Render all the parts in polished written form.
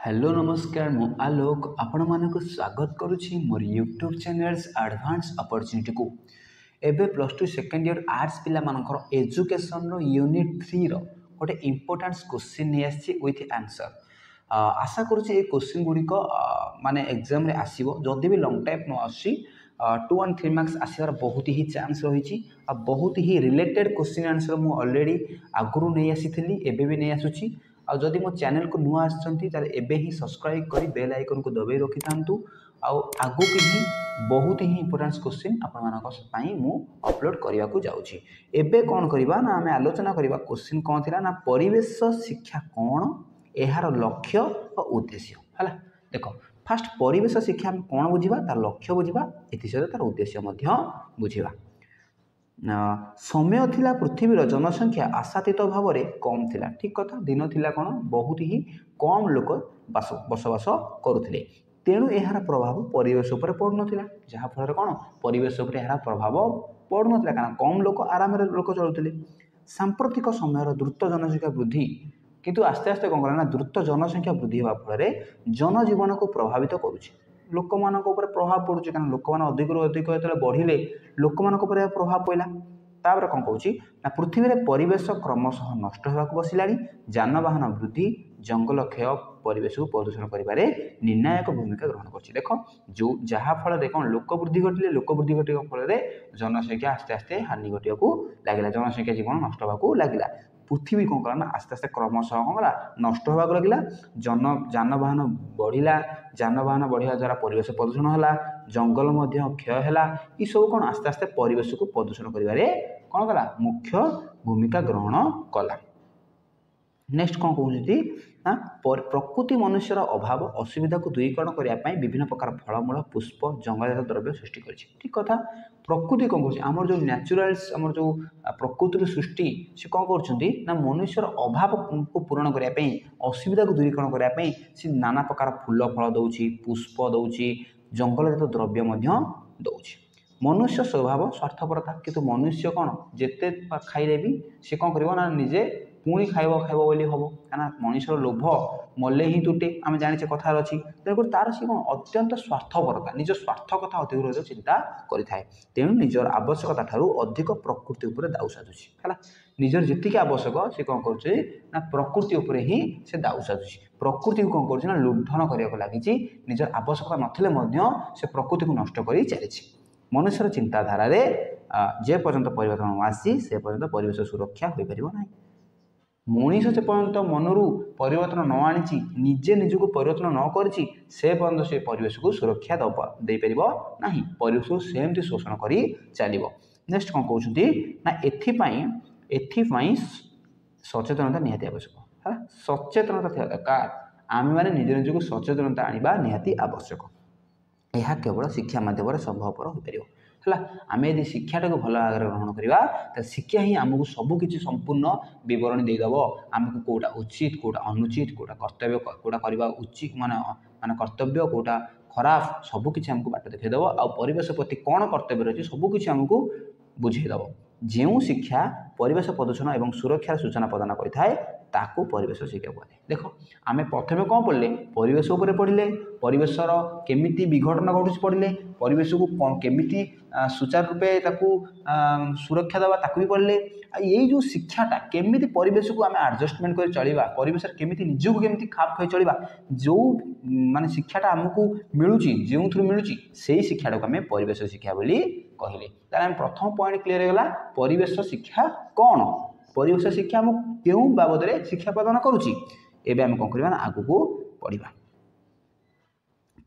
Hello नमस्कार मु आलोक आपण मानक स्वागत करुछि मोर यूट्यूब चैनल्स एडवांस अपॉर्चुनिटी को एबे plus two second year arts पिला मानकर एजुकेशन रो यूनिट 3 रो गोटे इंपोर्टेंट क्वेश्चन नि आछि विथ आंसर। आशा करुछि ए क्वेश्चन गुडी को माने एग्जाम रे आसीबो जदी भी लॉन्ग टाइम न आसी 2 and 3 मार्क्स आसीबार बहुत ही चांस रही आ बहुत ही रिलेटेड क्वेश्चन आंसर मु ऑलरेडी आगुरु नै आसीथिली एबे भी नै आसुछि। आ जदि मो चैनल को नुआ आछंती ताले एबे ही सब्सक्राइब करी बेल आइकन को दबाई रखि थांतु आगु के ही बहुत ही इंपोर्टेंट क्वेश्चन आपण मानक पई मु अपलोड करिया को जाउछि। एबे कोन करिबा ना हमें आलोचना करिबा क्वेश्चन कोन थिला ना परिवेश शिक्षा कोन एहार लक्ष्य और उद्देश्य हला। देखो फास्ट परिवेश शिक्षा हम कोन बुझिबा तार लक्ष्य बुझिबा एति सहित तार उद्देश्य मध्य बुझिबा। समय थिला पृथ्वीर जनसंख्या आशातीत भाव में कम थिला ठीक कथा दिन थिला कोन बहुत ही कम लोक बसवास करुथिले तेणु यार प्रभाव परिवेश उपर पड़ नथिला जहा फल कोन परिवेश उपर यार प्रभाव पड़ नथिला कारण कम लोक आराम रे लोक चलुथिले। सांप्रतिक समय द्रुत जनसंख्या वृद्धि किंतु आस्ते आस्ते कोन करना द्रुत जनसंख्या वृद्धि होगा फल जनजीवन को प्रभावित करुछि लोक मान प्रभाव पड़ुछि कारण लोक मान अधिक अधिक जो बढ़िले लोक मान प्रभाव पड़ा तापर कौन कौच ना पृथ्वी में परिवेश क्रमशः नष्ट होगा बसिलानी जानवाहन वृद्धि जंगल क्षय परिवेश को प्रदूषण करिबारे निर्णायक भूमिका ग्रहण करछि। देखो जो जहा फल कौन लोक वृद्धि घटिले लोक वृद्धि घटिया फल जनसंख्या आस्ते आस्ते हानि घटिया को लगिला जनसंख्या जीवन नष्ट होगा लगिला पृथ्वी कौन कला ना आस्ते आस्ते क्रमशः कौन कला नष्ट होगा लगिला जानवाहन बढ़िला जानवाहन बढ़िया द्वारा परिवेश प्रदूषण होला जंगल मध्य क्षय होला ई सब कौन आस्ते आस्ते परिवेश को प्रदूषण करिबारे कौन कला मुख्य भूमिका ग्रहण कला। नेक्स्ट कौन कहते ना प्रकृति मनुष्यर अभाव असुविधा को दूरीकरण करने विभिन्न प्रकार फलमूल पुष्प जंगलजात द्रव्य सृष्टि करिछि ठीक कथा। प्रकृति कौन कर आमर जो न्याचुराल्स आमर जो प्रकृतिर सृष्टि से कौन कर ना मनुष्यर अभाव को पूरण करने असुविधा को दूरीकरण करने से नाना प्रकार फूल फल दौची पुष्प दौची जंगलजात द्रव्य दौची। मनुष्य स्वभाव स्वार्थपरता किंतु मनुष्य कौन जिते खाइले भी सी कौन कर ना निजे पुणी खाइब खाइब बोली हम क्या मनुष्य लोभ मले ही तुटे आम जाने कथार अच्छी तेणुकर तार सी कौन अत्यंत स्वार्थपरता निज स्वार्थ कथा अधिक चिंता करें तेणु निजर आवश्यकता ठारू अधिक प्रकृति उपर दाऊ साजुची है निजर जी आवश्यक सी कौन कर प्रकृति उपर ही से दाऊ साजुची प्रकृति को कौन कर लुंठन करने लगी निजर आवश्यकता नथिले से प्रकृति को नष्ट कर चली मनुष्यर चिंताधारा जे पर्यंत परिवर्तन आसी से पर्यंत परिवेश सुरक्षा हो पार ना मनीष से पर्यंत मनरू परिवर्तन न आनी निजे निजक परिवर्तन न करी से पर्यंत से परिवेश को सुरक्षा दे पार ना परिवेश को सेमती शोषण कर चलो। नेक्स्ट कौन कहते ना एथपाई सचेतनता निहाती आवश्यक है सचेतनता दरकार आम मैंने निज निजक सचेतनता आने निहाती आवश्यक यह केवल शिक्षा माध्यम संभवपर हो पार है आम यदि शिक्षाटा को भल भाव ग्रहण करवा शिक्षा ही आमको सबकि संपूर्ण बरणी देदेव आमको कौटा उचित कौटा अनुचित कौटा कर्तव्य कौटा करवा उचित माने माने कर्तव्य कौटा खराब सबकि आमको बाट देखईदेव आ परिवेश प्रति कौन कर्तव्य रही सबकि आमको बुझेदेव जो शिक्षा परिवेश प्रदूषण और सुरक्षार सूचना प्रदान करें ताकू परिवेश शिक्षा कहे। देख आम प्रथम कौन पढ़ले परिवेश उपर पढ़ले परिवेशर केमिति विघटन घटुच पढ़ले परिवेश को केमिति सुचारू रूपे सुरक्षा देवा ताकू भी पढ़ले यही जो शिक्षाटा केमिति परिवेश को आम एडजस्टमेंट कर चलवा परिवेश केमिति निजक केमिति खाप खाई चलवा जो माने शिक्षाटा आमको मिलूँ जो थ्रू मिलूँ से शिक्षाटा को आम परिवेश शिक्षा बोली कहले तार प्रथम पॉइंट क्लियर होगा परिवेश शिक्षा कौन परिवेश शिक्षा आम क्यों बाबद में शिक्षा प्रदान करुच्ची एवं आम कौन करवा आगू पढ़ा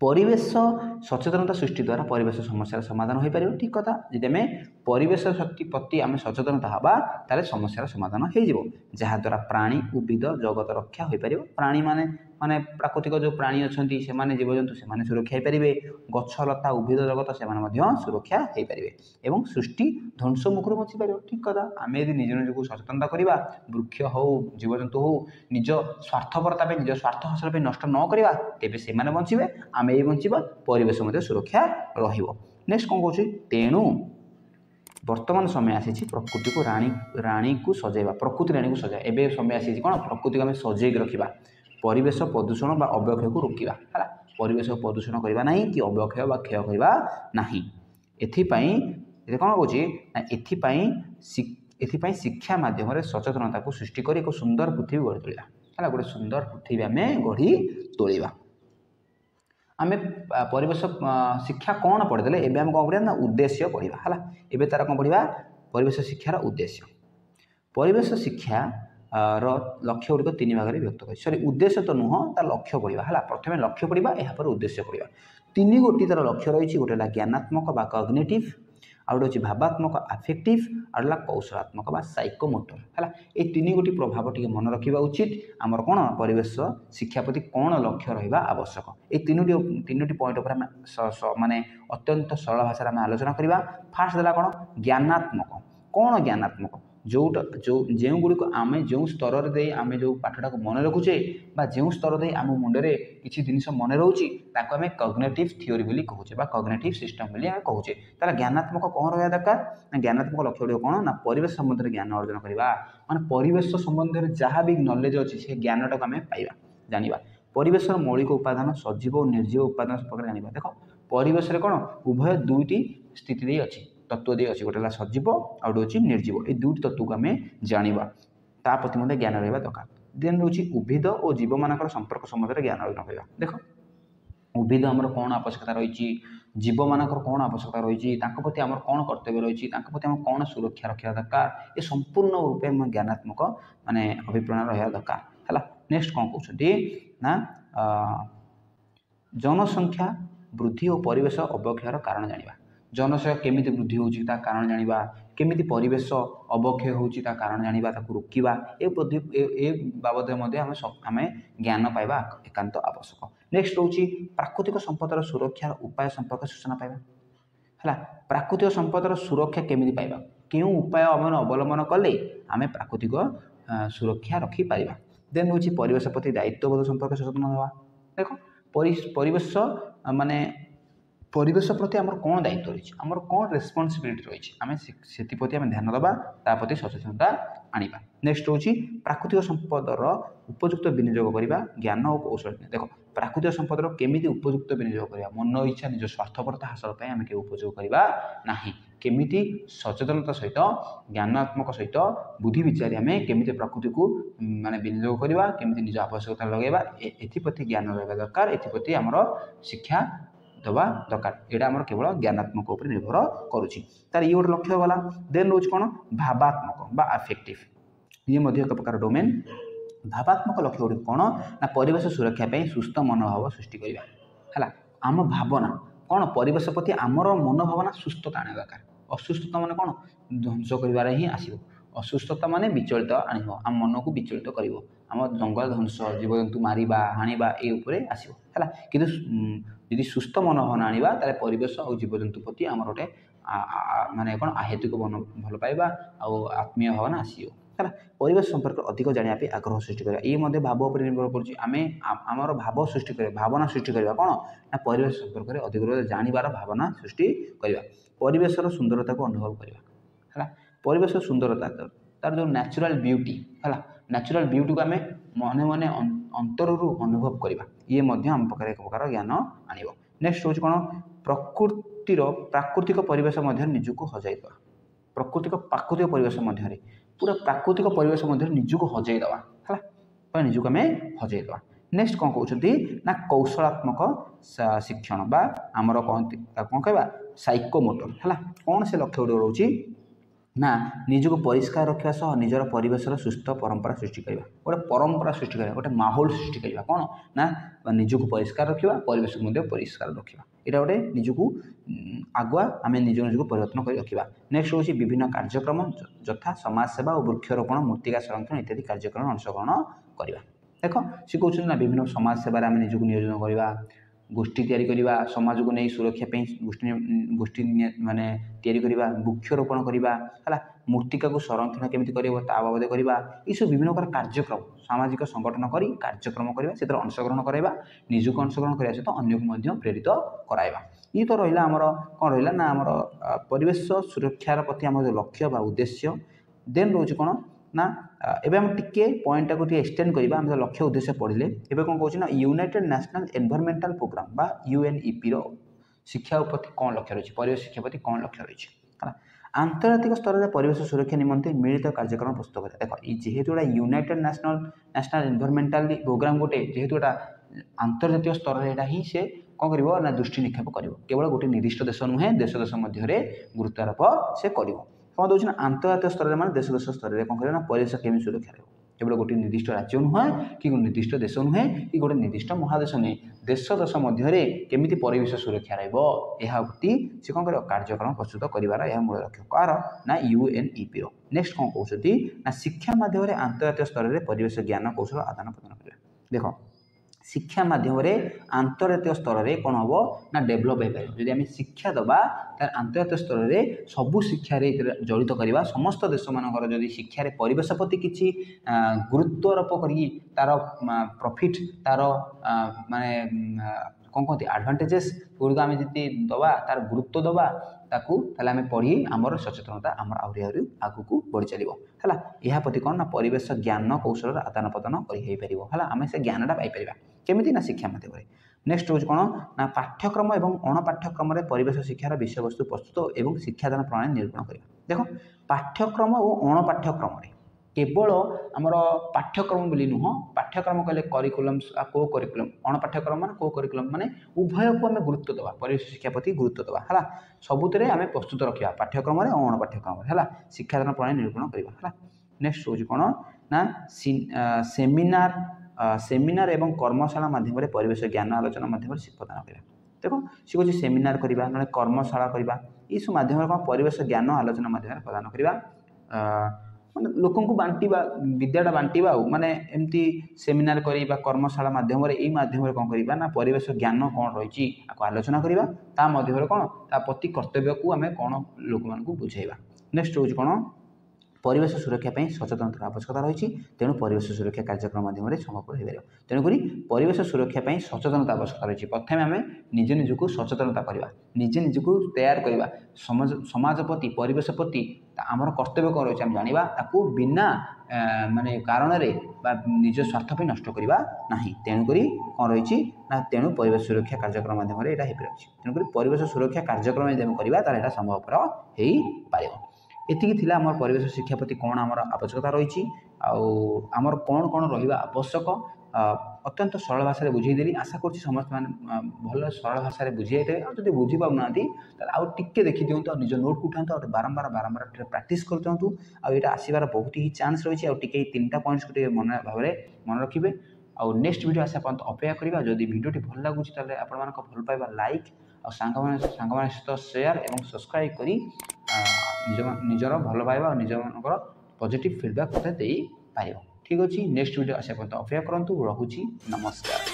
परिवेश सचेतनता सृष्टि द्वारा परिवेश समस्या समाधान हो पार ठीक कथा जी आम परिवेश शक्ति प्रति आम सचेतनता हवा ताले समस्या समाधान हो जहाद्वारा प्राणी उद्भिद जगत रक्षा हो पार प्राणी माने प्राकृतिक जो प्राणी अच्छा से जीवजंतु से सुरक्षा पारे गछलता उद्भिद जगत से सुरक्षा हो पारे और सृष्टि ध्वंस मुखर बची पार ठीक कथा आम यदि निज निजक सचेतनता करवा वृक्ष हो जीवजंतु हो निज स्वार्थपरता निज स्वार्थ हासिल नष्ट न करवा तेज से बचे आम ये बचा परिवेश सुरक्षा नेक्स्ट कौन कौन तेणु वर्तमान समय आसी प्रकृति को राणी को सजेवा प्रकृति राणी को सजाए एवं समय आसी कौन प्रकृति को आम सजेक रखा परिवेश प्रदूषण बा अवक्षय को रोकवा है परिवेश प्रदूषण करवा ना कि अवक्षय बा क्षय करवा ना एथिपाई कौन कौच एथिपाई शिक्षा माध्यम सचेतनता को सृष्टि कर एक सुंदर पृथ्वी गढ़ी तोड़ा है गोटे सुंदर पृथ्वी आम गढ़ी तोड़ा आम परिवेश शिक्षा कौन पढ़ीदे एवं आम कौन पढ़ा ना उद्देश्य पढ़ा है एवं तार कौन पढ़ा परिवेश शिक्षार उद्देश्य परिवेश शिक्षा लक्ष्य गुड़िक तीन भाग में व्यक्त कर सरी उद्देश्य तो नुह तार लक्ष्य पढ़ा है प्रथम लक्ष्य पढ़ा यापर उद्देश्य पढ़ा तीन गोटी तार लक्ष्य रही गोटे ज्ञानात्मक बा कग्निटिव आउट हूँ भावात्मक आफेक्टिव आउट कौशलात्मक बा साइकोमोटर है ये तीन गोटी प्रभाव टी मन रखा उचित आमर कौन परिवेश शिक्षा प्रति कौन लक्ष्य रहा आवश्यक ये तीनो पॉइंट पर माने अत्यंत सरल भाषा में आलोचना करवा फास्ट देला कौन ज्ञानात्मक कौन ज्ञानात्मक जो गुड़िक आम जो स्तर दे आम जो पाठटा को मन रखुचे जो स्तर दे आम मुंडे किसी जिनिस मन रोचे आम कग्नेटिव थियोरी बोली कहूचे कग्नेटिव सिस्टम बोली आम कहूचे तार ज्ञानात्मक कौन रहा दरकार ज्ञानात्मक लक्ष्य गुड़िक कौन ना परिवेश संबंध में ज्ञान अर्जन करवा माने परिवेश संबंध में जहाँ भी नॉलेज अच्छी से ज्ञानटा को आम पाइबा जानिबा परिवेश मौलिक उपादान सजीव और निर्जीव उपादान संपर्क जानिबा देख परिवेश कौन उभय दुईटी स्थिति दे अच्छी तत्व दे अच्छी गोटे सजीव आउ गोटे निर्जीव ये दुईट तत्व को आम जाना ता प्रति मध्य ज्ञान रहा दरकार देन रोचे उद्भिद और जीव मान संपर्क संबंध में ज्ञान अर्जन करवा देख उद्भिद आमर कौन आवश्यकता रही जीव मान कौन आवश्यकता रही प्रति आम कौन कर्तव्य रही प्रति आम कौन सुरक्षा रखा दरकार ये संपूर्ण रूपे ज्ञानात्मक माने अभिप्राय रहा दरकार है नेक्स्ट कौन कहते ना जनसंख्या वृद्धि और परिवेश अवक्षयर कारण जाना जनसंख्या केमी वृद्धि होती कारण जाना केमी परिवेश अवक्षय होती कारण जाना रोकवा ए बाबद आम ज्ञान पाइबा एकांत आवश्यक नेक्स्ट रोचे प्राकृतिक संपदर सुरक्षार उपाय संपर्क सूचना पाइबा है प्राकृतिक संपदर सुरक्षा केमी पाइबा क्यों उपाय आम अवलंबन कले आम प्राकृतिक सुरक्षा रखिपर देन रोचे परिवेश प्रति दायित्वबोध संपर्क सचेतन हवा देख परिवेश माने परिवेश प्रति आमर कौन दायित्व रही आमर कौन रेस्पॉन्सिबिलिटी रही आम से प्रति आम ध्यान दबा प्रति सचेतनता आनिबा नेक्स्ट रोचे प्राकृतिक संपदर उपयुक्त विनियोग करवा ज्ञान और कौशल देख प्राकृतिक संपदर केमी उपयुक्त विनियोग करवा मन इच्छा निज स्वार्थपरता हासिल आम के उपयोग करवा ना केमी सचेतनता सहित ज्ञानात्मक सहित बुद्धि विचार आम केमी प्रकृति को माने विनियोग करवा केमी निज आवश्यकता लगेगा एप्रति ज्ञान रहा दरकार एप्रति आमर शिक्षा दबा दरकार यहाँ आम केवल ज्ञानात्मक उपर निर्भर करुच्ची तार ये गोटे लक्ष्य गला देन रोज कौन भावात्मक बा आफेक्टिव ये एक प्रकार डोमेन भावात्मक लक्ष्य गुड़ी कौन ना परिवेश सुरक्षा सुस्थ मनोभाव सृष्टि करवा है आम भावना कौन परिवेश प्रति आमर मनोभावना सुस्थता आने दरकार असुस्थता मान कौन ध्वंस कर ही आसो असुस्थता मान विचलित आम मन को विचलित कर आम जंगल ध्वंस जीवजंतु मारिबा हाणिबा ये आसो है कि यदि सुस्थ मनोभावना आनिबा ताले परिवेश और जीवजंतु प्रति आमर गोटे माने कौन आहेतुक मन भल पाइबा आत्मीय भावना आसो है परिवेश संपर्क अधिक जाना आग्रह सृष्टि करवा ये भाव पर निर्भर करमर भाव सृष्टि कर भावना सृष्टि करवा कौन ना परिवेश संपर्क में अधिक जानवर भावना सृष्टि करवा परिवेशर सुंदरता को अनुभव करवा है परिवेश सुंदरता तार जो नेचुरल ब्यूटी है नेचुरल ब्यूटी को आम मन मन अंतर अनुभव करवा ये आम पाखे एक प्रकार ज्ञान आनिब नेक्स्ट हूँ कौन प्रकृतिर प्राकृतिक परिवेश निजुक हजाइदेवा प्राकृतिक परिवेश मध्य पूरा प्राकृतिक परिवेश निजुक हजाइदेवा है निजुक आम हजाइदेवा नेक्स्ट कौन कहते ना कौशलात्मक शिक्षण बा आमर कौन कह साइकोमोटर है कौन से लक्ष्य गुड़ रोचे ना निजक परिष्कार रखा सह निजर परिवेशर सुस्थ परंपरा सृष्टि करवा गोटे परंपरा सृष्टि करवा गोटे माहौल सृष्टि करवा कौन ना निजक परिष्कार रखा परिवेश को परिष्कार रखा यहाँ गोटे निजक आगुआ आम निज निजक परिवर्तन कर रखा नेक्स्ट हूँ विभिन्न कार्यक्रम यथा समाजसेवा और वृक्षरोपण मृत्तिका संरक्षण इत्यादि कार्यक्रम अंशग्रहण करवा देख सी कहते ना विभिन्न समाजसेवार आम निजक नियोजन करवा गोष्ठी तैयारी करवा समाज को नहीं सुरक्षा गोष्ठी माने तैयारी करवा वृक्षरोपण करवा है मृत्तिका को संरक्षण केमी कर बाबद करवा ये सब विभिन्न प्रकार कार्यक्रम सामाजिक संगठन कर कार्यक्रम करवा से अंशग्रहण करवा निजक अंशग्रहण करने सहित अन्य को प्रेरित कराइबा ये तो रहा आमर कौन रहा ना आमर परिवेश सुरक्षार प्रति आम जो लक्ष्य बा उद्देश्य देन रोज कौन ना एबे हम टिके पॉइंट टाको टिके एक्सटेंड करबा हम लक्ष्य उद्देश्य पढ़िले एबे कोन कहउछि ना यूनाइटेड नेशनल एनवायरमेंटल प्रोग्राम बा यूएनईपी रो शिक्षा प्रति कौन लक्ष्य रही परिवेश शिक्षा प्रति कौन लक्ष्य रही आंतर्जातिक स्तर में परिवेश सुरक्षा निमंते मिलित कार्यक्रम प्रस्तुत करें देख जेहेतु गोटा यूनाइटेड नेशनल एनवायरमेंटल प्रोग्राम गोटे जेहेतु गोटा आंतर्जातिक स्तर में ही से कौन कर ना दृष्टि निक्षेप कर केवल गोटे निर्दिष्ट देश नुहे देश देश मध्य गुरुत्व आरोप से कर कौन दूसरा आंतर्जातिक स्तर में देश देश स्तर में कौन कर परिवेश केमी सुरक्षा रहा केवल गोटे निर्दिष्ट राज्य नुहे कि निर्दिष्ट देश नुहे कि गोटे निर्दिष्ट महादेश नुहे देश देश मध्य केमी परिवेश सुरक्षा रही से कौन कर कार्यक्रम प्रस्तुत कर मूल लक्ष्य कार ना यूएनईपी रो नेक्स्ट कौन कहते ना शिक्षा माध्यम आंतर्जातिक स्तर में परिवेश ज्ञान कौशल आदान प्रदान कर देख शिक्षा माध्यम आंतर्जातिक स्तर में कौन हम ना डेभलप हो पार जब आम शिक्षा दबा आंतर्जातिक स्तर में सबू शिक्षा जड़ित करवा समस्त देश मानकर जदि शिक्षा परिवेश प्रति किसी गुरुत्वारोप कर प्रॉफिट तार माने कौन कहते एडवांटेजेस गुड़िक आम जी दबा तार गुरुत्व दबा ताकू आम पढ़ी आमर सचेतनता आमर आहरी आगू बढ़ी चलो है यह प्रति कौन ना परिवेश ज्ञान कौशल आदान प्रदान कर आम से ज्ञानटा पाइपर केमी ना शिक्षा मध्यम नेक्स्ट रोज कौन ना पाठ्यक्रम और अणपाठ्यक्रम परिवेश शिक्षार विषय वस्तु प्रस्तुत और शिक्षादान प्रणाली निरूपण करवा देख पाठ्यक्रम और अणपाठ्यक्रम केवल आमर पाठ्यक्रम बोली नुह पाठ्यक्रम कहले करिकुलम को करिकुलम अणपाठ्यक्रम मान को करिकुलम माने उभय को आम गुरुत्व देवा परिवेश शिक्षा प्रति गुरुत्व देवा है सबुतरे आम प्रस्तुत रखा पाठ्यक्रम और अणपाठ्यक्रम है शिक्षादान प्रणाली निरूपण करवा नेक्स्ट रोज कौन ना सेमिनार एवं कर्मशाला माध्यम परिवेश ज्ञान आलोचना माध्यम प्रदान करा देखो सी कह सेमिनार करवा ना कर्मशाला करवा ये सब माध्यम कौन परिवेश ज्ञान आलोचना माध्यम प्रदान करवा लोक बांटा विद्याटा बांटा माने एमती सेमिनार करवा कर्मशाला माध्यम माध्यम कौन करवा ना परिवेश ज्ञान कौन रही आलोचना करवा ता मध्य कौन ता प्रति कर्तव्य को आम कौन लोक मान बुझेगा नेक्स्ट रोज कौन परिवेश सुरक्षा सचेतनता आवश्यकता रही तेणु परिवेश सुरक्षा कार्यक्रम माध्यम संभव हो तेणुक परिवेश सुरक्षा सचेतनता आवश्यकता रही प्रथम आम निज निजक सचेतनता करवा निजे निजक तैयार करवा समाज प्रति परिवेश प्रति आमर कर्तव्य कौन रही जाना ताकू बिना माने कारण निज स्वार्थ नष्ट करवा ना तेणुक कौन रही ना तेणु परिवेश सुरक्षा कार्यक्रम माध्यम यहाँ तेणुक परिवेश सुरक्षा कार्यक्रम जब करवा संभवपर हो पार एतिकी आम परिवेश शिक्षा प्रति कौन आमर आवश्यकता रही आमर कौन कौन रहा आवश्यक अत्यंत सरल भाषा बुझेदेली आशा करुँच समस्त मैंने भल सरल भाषा बुझे आदि बुझी पाऊना आउ टे देखी दिखाँ निज नोट को उठाऊँ बारंबार बारंबार प्राक्ट करूँ आईटा आसबार बहुत ही चान्स रही है तीन पॉइंट्स को मन भाव मन रखिए आउ नेक्स्ट वीडियो आसा पर्यंत अपेक्षा करवा जदि भिडियोटी भल लगुच आपण भल पाइबा लाइक और सांग सहित शेयर और सब्सक्राइब करी निजर भल पाइबा और निज मान पॉजिटिव फीडबैक मत दे पार ठीक अच्छे नेक्स्ट वीडियो आसा पर्यंत अपेक्षा करूँ रोची नमस्कार।